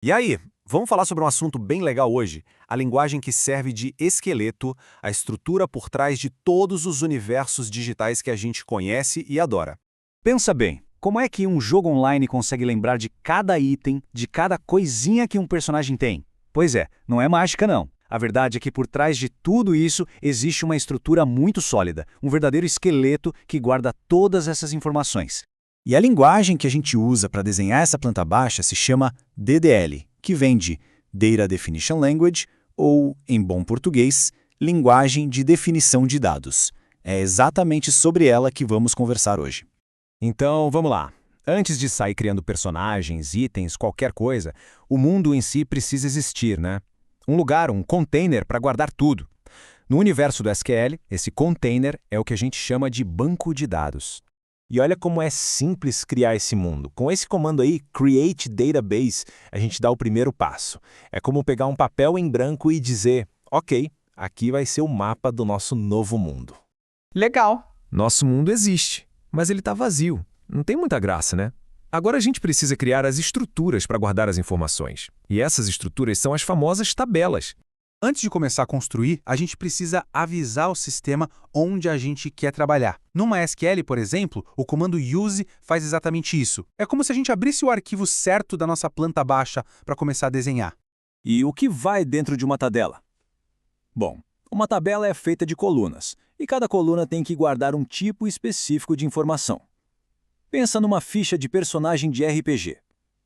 E aí, vamos falar sobre um assunto bem legal hoje, a linguagem que serve de esqueleto, a estrutura por trás de todos os universos digitais que a gente conhece e adora. Pensa bem, como é que um jogo online consegue lembrar de cada item, de cada coisinha que um personagem tem? Pois é, não é mágica não. A verdade é que por trás de tudo isso existe uma estrutura muito sólida, um verdadeiro esqueleto que guarda todas essas informações. E a linguagem que a gente usa para desenhar essa planta baixa se chama DDL, que vem de Data Definition Language, ou, em bom português, Linguagem de Definição de Dados. É exatamente sobre ela que vamos conversar hoje. Então, vamos lá. Antes de sair criando personagens, itens, qualquer coisa, o mundo em si precisa existir, né? Um lugar, um container para guardar tudo. No universo do SQL, esse container é o que a gente chama de banco de dados. E olha como é simples criar esse mundo. Com esse comando aí, Create Database, a gente dá o primeiro passo. É como pegar um papel em branco e dizer, ok, aqui vai ser o mapa do nosso novo mundo. Legal. Nosso mundo existe, mas ele está vazio. Não tem muita graça, né? Agora a gente precisa criar as estruturas para guardar as informações. E essas estruturas são as famosas tabelas. Antes de começar a construir, a gente precisa avisar o sistema onde a gente quer trabalhar. Numa SQL, por exemplo, o comando use faz exatamente isso. É como se a gente abrisse o arquivo certo da nossa planta baixa para começar a desenhar. E o que vai dentro de uma tabela? Bom, uma tabela é feita de colunas, e cada coluna tem que guardar um tipo específico de informação. Pensa numa ficha de personagem de RPG.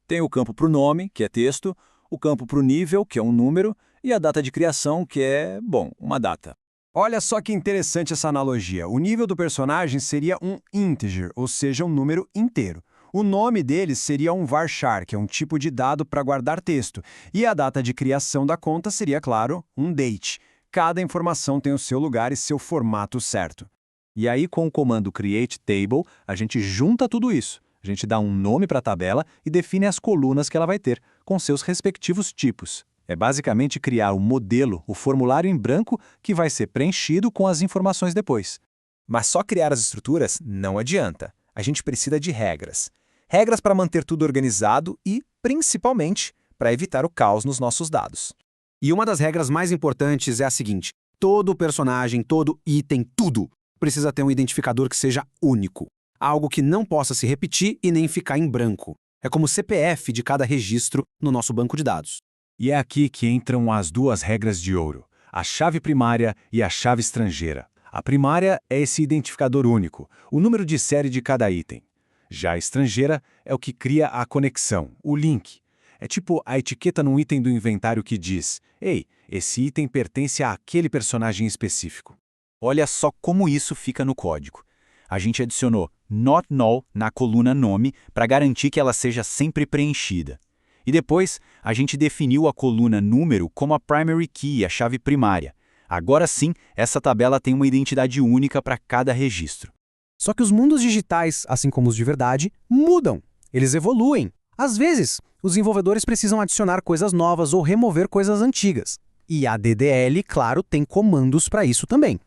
Tem o campo para o nome, que é texto, o campo para o nível, que é um número, e a data de criação, que é, bom, uma data. Olha só que interessante essa analogia. O nível do personagem seria um integer, ou seja, um número inteiro. O nome dele seria um varchar, que é um tipo de dado para guardar texto. E a data de criação da conta seria, claro, um date. Cada informação tem o seu lugar e seu formato certo. E aí, com o comando create table, a gente junta tudo isso. A gente dá um nome para a tabela e define as colunas que ela vai ter, com seus respectivos tipos. É basicamente criar um modelo, o formulário em branco, que vai ser preenchido com as informações depois. Mas só criar as estruturas não adianta. A gente precisa de regras. Regras para manter tudo organizado e, principalmente, para evitar o caos nos nossos dados. E uma das regras mais importantes é a seguinte: todo personagem, todo item, tudo precisa ter um identificador que seja único. Algo que não possa se repetir e nem ficar em branco. É como o CPF de cada registro no nosso banco de dados. E é aqui que entram as duas regras de ouro, a chave primária e a chave estrangeira. A primária é esse identificador único, o número de série de cada item. Já a estrangeira é o que cria a conexão, o link. É tipo a etiqueta num item do inventário que diz: ei, esse item pertence àquele personagem específico. Olha só como isso fica no código. A gente adicionou not null na coluna nome para garantir que ela seja sempre preenchida. E depois, a gente definiu a coluna número como a primary key, a chave primária. Agora sim, essa tabela tem uma identidade única para cada registro. Só que os mundos digitais, assim como os de verdade, mudam. Eles evoluem. Às vezes, os desenvolvedores precisam adicionar coisas novas ou remover coisas antigas. E a DDL, claro, tem comandos para isso também.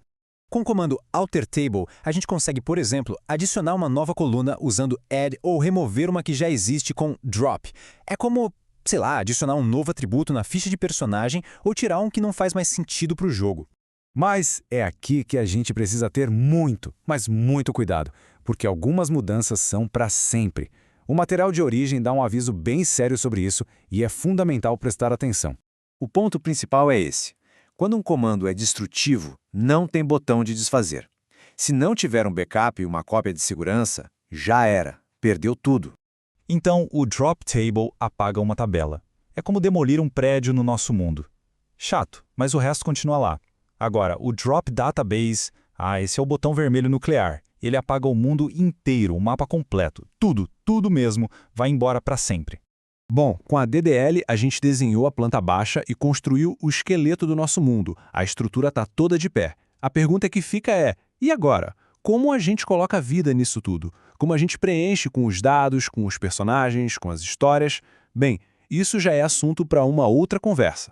Com o comando alterTable, a gente consegue, por exemplo, adicionar uma nova coluna usando add ou remover uma que já existe com drop. É como, sei lá, adicionar um novo atributo na ficha de personagem ou tirar um que não faz mais sentido para o jogo. Mas é aqui que a gente precisa ter muito, mas muito cuidado, porque algumas mudanças são para sempre. O material de origem dá um aviso bem sério sobre isso e é fundamental prestar atenção. O ponto principal é esse. Quando um comando é destrutivo, não tem botão de desfazer. Se não tiver um backup e uma cópia de segurança, já era, perdeu tudo. Então, o drop table apaga uma tabela. É como demolir um prédio no nosso mundo. Chato, mas o resto continua lá. Agora, o drop database, esse é o botão vermelho nuclear. Ele apaga o mundo inteiro, o mapa completo. Tudo mesmo, vai embora para sempre. Bom, com a DDL a gente desenhou a planta baixa e construiu o esqueleto do nosso mundo. A estrutura está toda de pé. A pergunta que fica é, e agora? Como a gente coloca vida nisso tudo? Como a gente preenche com os dados, com os personagens, com as histórias? Bem, isso já é assunto para uma outra conversa.